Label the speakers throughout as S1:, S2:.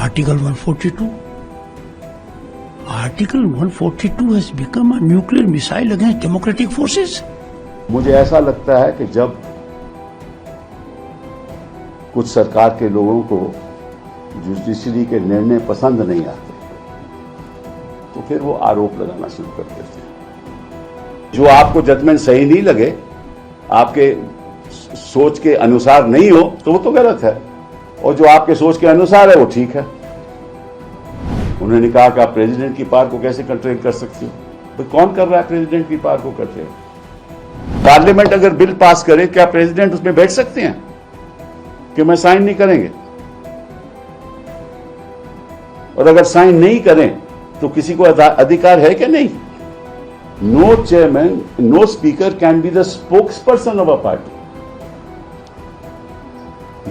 S1: Article 142. Article 142 has become a nuclear missile against democratic forces.
S2: मुझे ऐसा लगता है कि जब कुछ सरकार के लोगों को जुडिशरी के निर्णय पसंद नहीं आते तो फिर वो आरोप लगाना शुरू कर देते हैं। जो आपको जजमेंट सही नहीं लगे, आपके सोच के अनुसार नहीं हो तो वो तो गलत है, और जो आपके सोच के अनुसार है वो ठीक है। उन्होंने कहा कि आप प्रेसिडेंट की पावर को कैसे कंट्रोल कर सकते हो? तो कौन कर रहा है प्रेसिडेंट की पावर को कंट्रोल? पार्लियामेंट अगर बिल पास करे, क्या प्रेसिडेंट उसमें बैठ सकते हैं कि मैं साइन नहीं करेंगे? और अगर साइन नहीं करें तो किसी को अधिकार है कि नहीं? No chairman, no speaker can be the spokesperson of a party.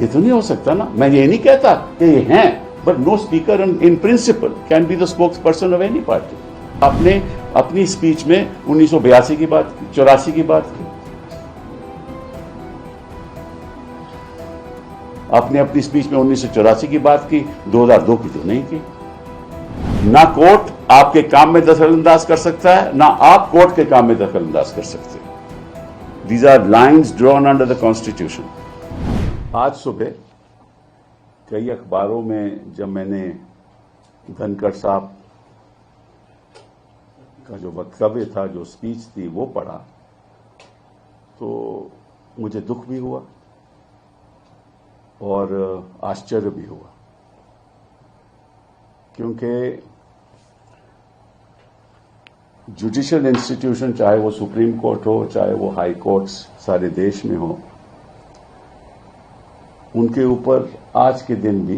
S2: ये तो नहीं हो सकता ना। मैं ये नहीं कहता कि ये हैं, but no speaker in principle can be the spokesperson of any party. आपने अपनी स्पीच में 1982 की बात की, 84 की बात की। आपने अपनी स्पीच में 1984 की बात की, 2002 की तो नहीं की। ना कोर्ट आपके काम में दखलअंदाज कर सकता है, ना आप कोर्ट के काम में दखलअंदाज कर सकते हैं। These are lines drawn under the constitution. आज सुबह कई अखबारों में जब मैंने धनखड़ साहब का जो वक्तव्य था, जो स्पीच थी, वो पढ़ा तो मुझे दुख भी हुआ और आश्चर्य भी हुआ, क्योंकि जुडिशियल इंस्टीट्यूशन, चाहे वो सुप्रीम कोर्ट हो, चाहे वो हाई कोर्ट्स सारे देश में हो, उनके ऊपर आज के दिन भी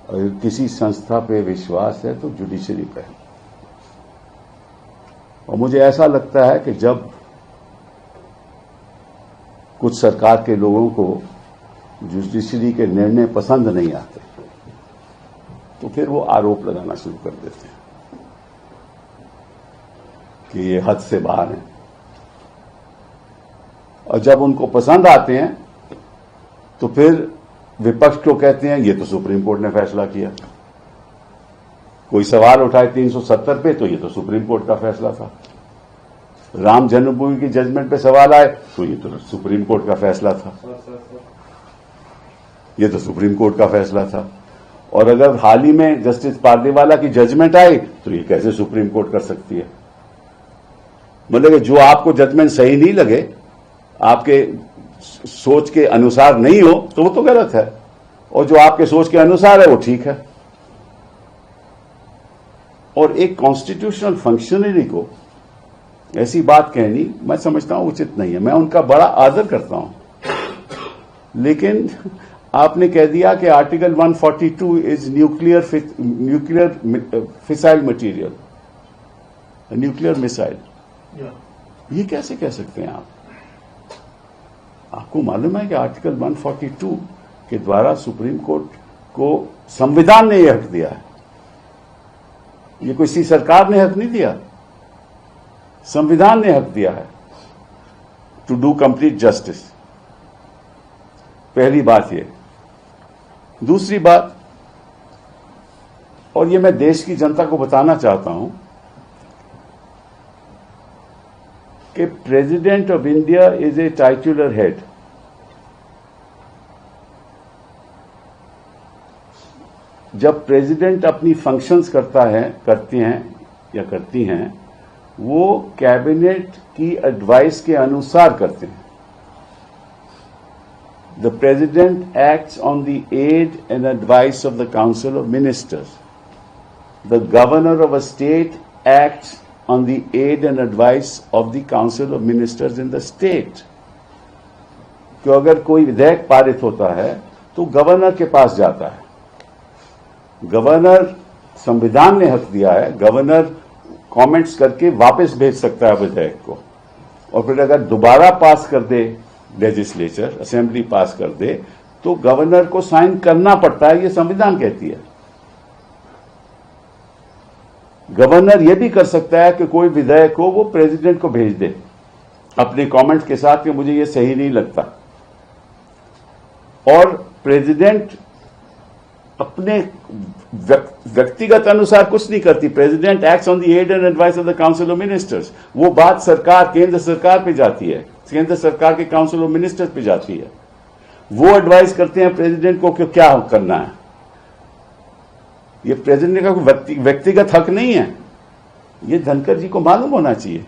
S2: अगर किसी संस्था पे विश्वास है तो जुडिशरी पे है। और मुझे ऐसा लगता है कि जब कुछ सरकार के लोगों को जुडिशरी के निर्णय पसंद नहीं आते तो फिर वो आरोप लगाना शुरू कर देते हैं कि ये हद से बाहर है, और जब उनको पसंद आते हैं तो फिर विपक्ष को कहते हैं ये तो सुप्रीम कोर्ट ने फैसला किया। कोई सवाल उठाए 370 पे तो ये तो सुप्रीम कोर्ट का फैसला था। राम जन्मभूमि की जजमेंट पे सवाल आए तो ये तो सुप्रीम कोर्ट का फैसला था, ये तो सुप्रीम कोर्ट का फैसला था। और अगर हाल ही में जस्टिस पार्दीवाला की जजमेंट आई तो ये कैसे सुप्रीम कोर्ट कर सकती है? मतलब जो आपको जजमेंट सही नहीं लगे, आपके सोच के अनुसार नहीं हो तो वो तो गलत है, और जो आपके सोच के अनुसार है वो ठीक है। और एक कॉन्स्टिट्यूशनल फंक्शनरी को ऐसी बात कहनी मैं समझता हूं उचित नहीं है। मैं उनका बड़ा आदर करता हूं, लेकिन आपने कह दिया कि article 142 is nuclear fissile material, nuclear missile. ये कैसे कह सकते हैं आप? आपको मालूम है कि आर्टिकल 142 के द्वारा सुप्रीम कोर्ट को संविधान ने यह हक दिया है। ये किसी सरकार ने हक नहीं दिया, संविधान ने हक दिया है टू डू कंप्लीट जस्टिस। पहली बात ये। दूसरी बात, और ये मैं देश की जनता को बताना चाहता हूं कि president of India is a titular head. जब प्रेसिडेंट अपनी फंक्शंस करती हैं, वो कैबिनेट की एडवाइस के अनुसार करते हैं। The president acts on the aid and advice of the council of ministers. The governor of a state acts on the aid and advice of the council of ministers in the state। कि अगर कोई विधेयक पारित होता है तो governor के पास जाता है। गवर्नर, संविधान ने हक दिया है, गवर्नर कमेंट्स करके वापस भेज सकता है विधेयक को, और फिर अगर दोबारा पास कर दे लेजिस्लेचर, असेंबली पास कर दे, तो गवर्नर को साइन करना पड़ता है। ये संविधान कहती है। गवर्नर यह भी कर सकता है कि कोई विधेयक हो वो प्रेसिडेंट को भेज दे अपने कमेंट्स के साथ कि मुझे ये सही नहीं लगता, और प्रेसिडेंट अपने व्यक्तिगत अनुसार कुछ नहीं करती। President acts on the aid and advice of the council of ministers. वो बात सरकार, केंद्र सरकार पे जाती है, केंद्र सरकार के काउंसिल ऑफ मिनिस्टर्स पे जाती है। वो एडवाइस करते हैं प्रेसिडेंट को कि क्या करना है। ये प्रेसिडेंट का व्यक्तिगत हक नहीं है। ये धनखड़ जी को मालूम होना चाहिए।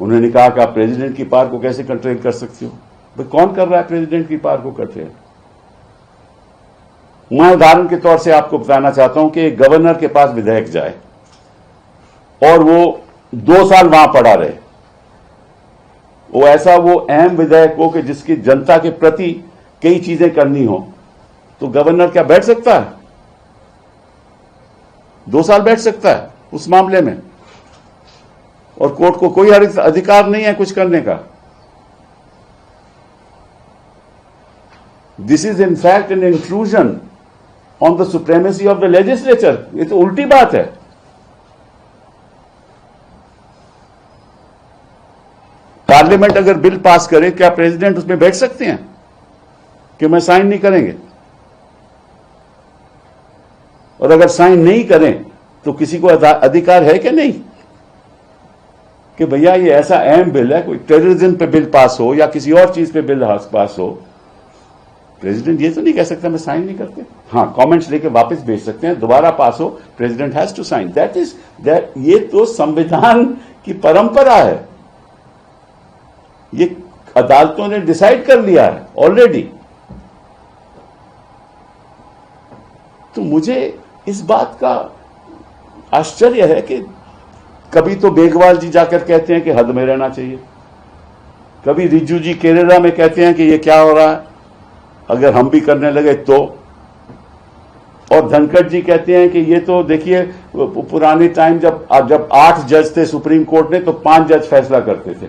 S2: उन्होंने कहा कि आप प्रेसिडेंट की पावर को कैसे कंट्रोल कर सकते हो। भाई कौन कर रहा है प्रेसिडेंट की पावर को कंट्रोल? मैं उदाहरण के तौर से आपको बताना चाहता हूं कि गवर्नर के पास विधेयक जाए और वो 2 साल वहां पड़ा रहे, वो ऐसा वो अहम विधेयक हो कि जिसकी जनता के प्रति कई चीजें करनी हो, तो गवर्नर क्या बैठ सकता है? 2 साल बैठ सकता है उस मामले में, और कोर्ट को कोई अधिकार नहीं है कुछ करने का। This is in fact an intrusion on the supremacy of the legislature. ये तो उल्टी बात है। पार्लियामेंट अगर बिल पास करे, क्या प्रेसिडेंट उसमें बैठ सकते हैं कि मैं साइन नहीं करेंगे? और अगर साइन नहीं करें तो किसी को अधिकार है कि नहीं कि भैया ये ऐसा अहम बिल है, कोई टेररिज्म पे बिल पास हो या किसी और चीज पे बिल पास हो, प्रेसिडेंट ये तो नहीं कह सकता मैं साइन नहीं करते। हाँ, कमेंट्स लेके वापस भेज सकते हैं, दोबारा पास हो, president has to sign. That ये तो संविधान की परंपरा है। ये अदालतों ने डिसाइड कर लिया है ऑलरेडी। तो मुझे इस बात का आश्चर्य है कि कभी तो बेगवाल जी जाकर कहते हैं कि हद में रहना चाहिए, कभी रिजू जी केरला में कहते हैं कि ये क्या हो रहा है, अगर हम भी करने लगे तो, और धनखड़ जी कहते हैं कि ये तो देखिए पुराने टाइम जब 8 जज थे सुप्रीम कोर्ट में तो 5 जज फैसला करते थे,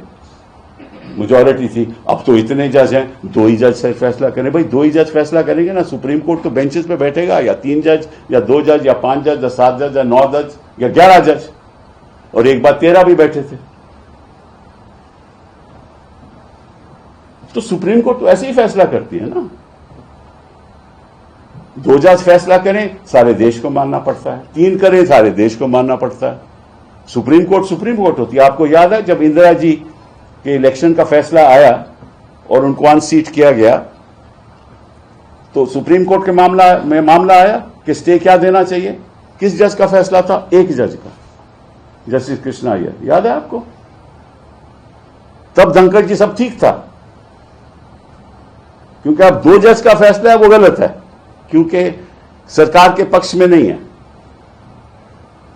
S2: मेजॉरिटी थी। अब तो इतने जज हैं, 2 ही जज से फैसला करें। भाई 2 ही जज फैसला करेंगे ना, सुप्रीम कोर्ट तो बेंचेस पे बैठेगा, या 3 जज या 2 जज या 5 जज या 7 जज या 9 जज या 11 जज, और एक बार 13 भी बैठे थे। तो सुप्रीम कोर्ट तो ऐसे ही फैसला करती है ना। 2 जज फैसला करें सारे देश को मानना पड़ता है, 3 करें सारे देश को मानना पड़ता है। सुप्रीम कोर्ट होती है। आपको याद है जब इंदिरा जी के इलेक्शन का फैसला आया और उनको अनसीट किया गया, तो सुप्रीम कोर्ट के मामला आया कि स्टे क्या देना चाहिए। किस जज का फैसला था? एक जज का, जस्टिस कृष्णा अय्यर। याद है आपको? तब धनखड़ जी सब ठीक था, क्योंकि अब 2 जज का फैसला है वो गलत है, क्योंकि सरकार के पक्ष में नहीं है।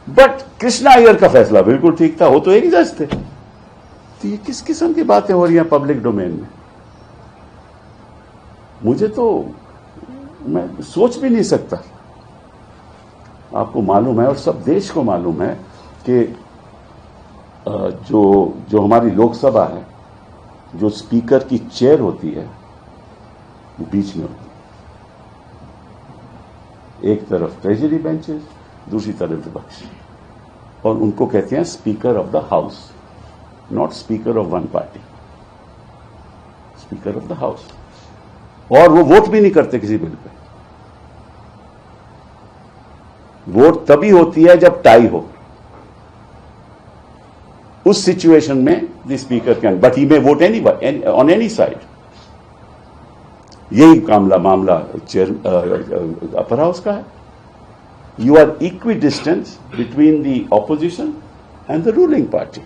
S2: बट कृष्णा अय्यर का फैसला बिल्कुल ठीक था, वो तो एक जज थे। तो ये किस किस्म की बातें हो रही हैं पब्लिक डोमेन में? मुझे तो, मैं सोच भी नहीं सकता। आपको मालूम है और सब देश को मालूम है कि जो हमारी लोकसभा है, जो स्पीकर की चेयर होती है वो बीच में होती है। एक तरफ ट्रेजरी बेंचेस, दूसरी तरफ विपक्ष, और उनको कहते हैं speaker of the house, not speaker of one party, speaker of the house. और वो वोट भी नहीं करते किसी बिल पे। वोट तभी होती है जब टाई हो। उस सिचुएशन में the speaker can, but he may vote on any side. यही मामला चेयर अपर हाउस का है। You are equidistance between the opposition and the ruling party,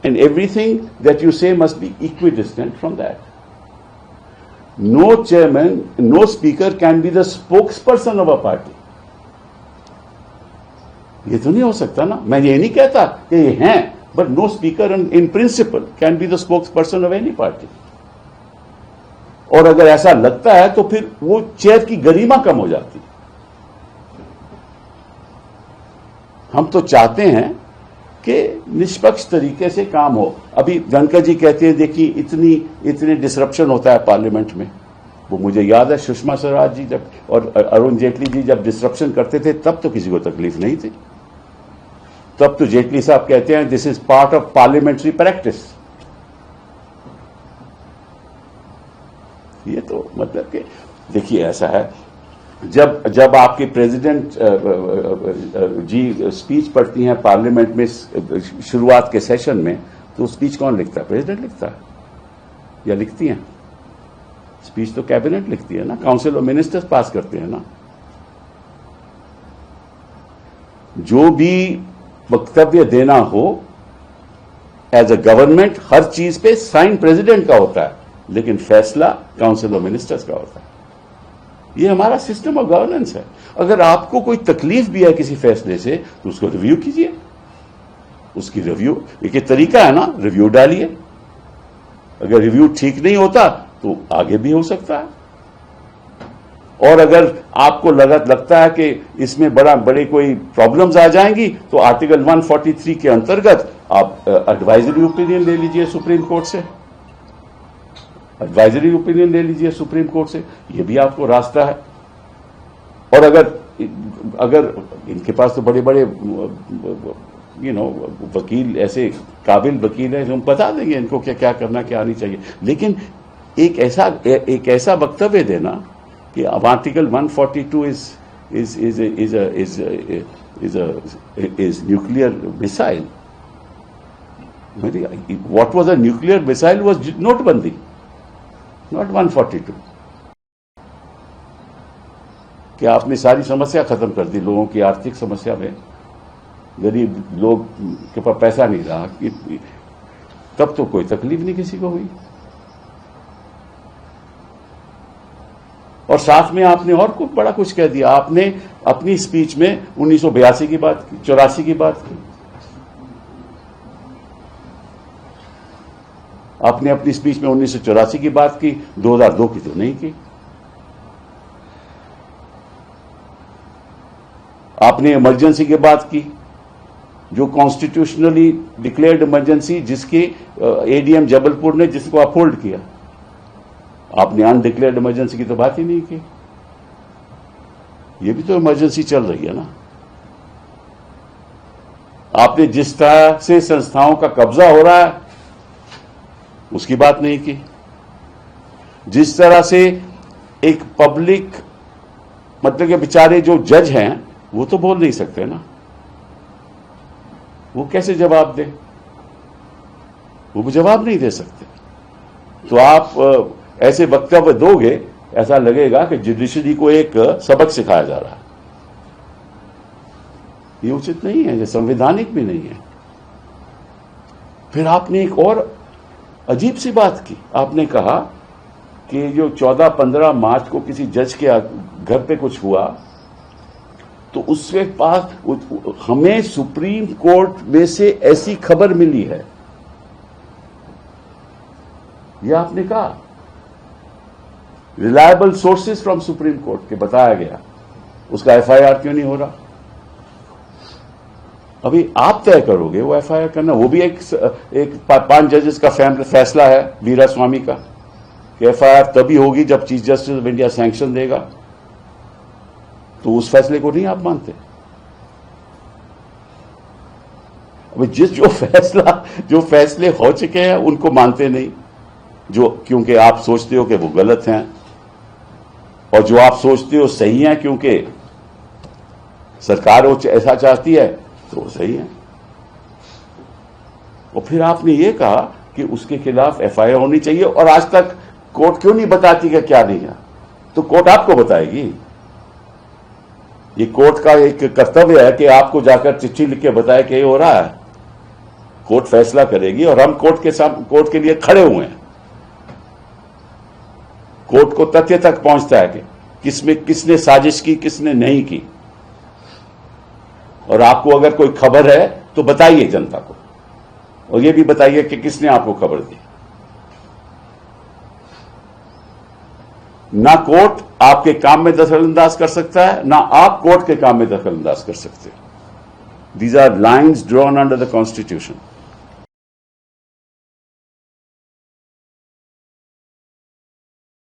S2: and everything that you say must be equidistant from that. No chairman, no speaker can be the spokesperson of a party. ये तो नहीं हो सकता ना। मैं ये नहीं कहता कि ये हैं, but no speaker in principle can be the spokesperson of any party. और अगर ऐसा लगता है तो फिर वो चेयर की गरिमा कम हो जाती है। हम तो चाहते हैं कि निष्पक्ष तरीके से काम हो। अभी धनखड़ जी कहते हैं देखिए इतनी डिसरप्शन होता है पार्लियामेंट में। वो मुझे याद है सुषमा स्वराज जी जब और अरुण जेटली जी जब डिसरप्शन करते थे तब तो किसी को तकलीफ नहीं थी। तब तो जेटली साहब कहते हैं this is part of parliamentary practice. ये तो मतलब कि देखिए ऐसा है जब आपके प्रेसिडेंट जी स्पीच पढ़ती हैं पार्लियामेंट में शुरुआत के सेशन में, तो स्पीच कौन लिखता है? प्रेसिडेंट लिखता है या लिखती हैं? स्पीच तो कैबिनेट लिखती है ना, काउंसिल ऑफ मिनिस्टर्स पास करते हैं ना। जो भी वक्तव्य देना हो एज अ गवर्नमेंट, हर चीज पे साइन प्रेसिडेंट का होता है, लेकिन फैसला काउंसिल ऑफ मिनिस्टर्स का होता है। ये हमारा सिस्टम ऑफ गवर्नेंस है। अगर आपको कोई तकलीफ भी है किसी फैसले से, तो उसको रिव्यू कीजिए। उसकी रिव्यू एक तरीका है ना, रिव्यू डालिए। अगर रिव्यू ठीक नहीं होता तो आगे भी हो सकता है। और अगर आपको लगता है कि इसमें बड़े कोई प्रॉब्लम्स आ जाएंगी, तो आर्टिकल 143 के अंतर्गत आप एडवाइजरी ओपिनियन ले लीजिए सुप्रीम कोर्ट से। एडवाइजरी ओपिनियन ले लीजिए सुप्रीम कोर्ट से, ये भी आपको रास्ता है। और अगर इनके पास तो बड़े बड़े वकील, ऐसे काबिल वकील हैं जो हम बता देंगे इनको क्या करना, क्या नहीं चाहिए। लेकिन एक ऐसा वक्तव्य देना कि अब article 142 is nuclear missile. What was a nuclear missile was नोटबंदी, not 142. कि आपने सारी समस्या खत्म कर दी लोगों की आर्थिक समस्या में। गरीब लोग के पास पैसा नहीं रहा, तब तो कोई तकलीफ नहीं किसी को हुई। और साथ में आपने और कुछ बड़ा कुछ कह दिया। आपने अपनी स्पीच में 1982 की बात की, 84 की बात की। आपने अपनी स्पीच में 1984 की बात की, 2002 की तो नहीं की। आपने इमरजेंसी की बात की, जो कॉन्स्टिट्यूशनली डिक्लेयर्ड इमरजेंसी, जिसकी एडीएम जबलपुर ने जिसको अपहोल्ड किया। आपने अनडिक्लेयर्ड इमरजेंसी की तो बात ही नहीं की। ये भी तो इमरजेंसी चल रही है ना। आपने जिस तरह से संस्थाओं का कब्जा हो रहा है उसकी बात नहीं की। जिस तरह से एक पब्लिक, मतलब के बेचारे जो जज हैं वो तो बोल नहीं सकते ना, वो कैसे जवाब दें? वो जवाब नहीं दे सकते। तो आप ऐसे वक्तव्य दोगे, ऐसा लगेगा कि जुडिशरी को एक सबक सिखाया जा रहा है। ये उचित नहीं है, ये संवैधानिक भी नहीं है। फिर आपने एक और अजीब सी बात की। आपने कहा कि जो 14-15 मार्च को किसी जज के घर पे कुछ हुआ, तो उसके पास हमें सुप्रीम कोर्ट में से ऐसी खबर मिली है, यह आपने कहा। Reliable sources from supreme court के बताया गया, उसका एफआईआर क्यों नहीं हो रहा? अभी आप तय करोगे वो एफआईआर करना। वो भी एक 5 जजेस का फैसला है वीरास्वामी का कि एफआईआर तभी होगी जब chief justice of India sanction देगा। तो उस फैसले को नहीं आप मानते? अभी जो फैसले हो चुके हैं उनको मानते नहीं, जो क्योंकि आप सोचते हो कि वो गलत हैं, और जो आप सोचते हो सही हैं क्योंकि सरकार वो ऐसा चाहती है, तो वो सही है। और फिर आपने ये कहा कि उसके खिलाफ एफआईआर होनी चाहिए, और आज तक कोर्ट क्यों नहीं बताती कि क्या नहीं है? तो कोर्ट आपको बताएगी। ये कोर्ट का एक कर्तव्य है कि आपको जाकर चिट्ठी लिख के बताए कि ये हो रहा है। कोर्ट फैसला करेगी और हम कोर्ट के लिए खड़े हुए हैं। कोर्ट को तथ्य तक पहुंचता है कि किसने साजिश की, किसने नहीं की। और आपको अगर कोई खबर है तो बताइए जनता को, और ये भी बताइए कि किसने आपको खबर दी। ना कोर्ट आपके काम में दखलंदाज कर सकता है, ना आप कोर्ट के काम में दखलंदाज कर सकते। These are lines drawn under the constitution.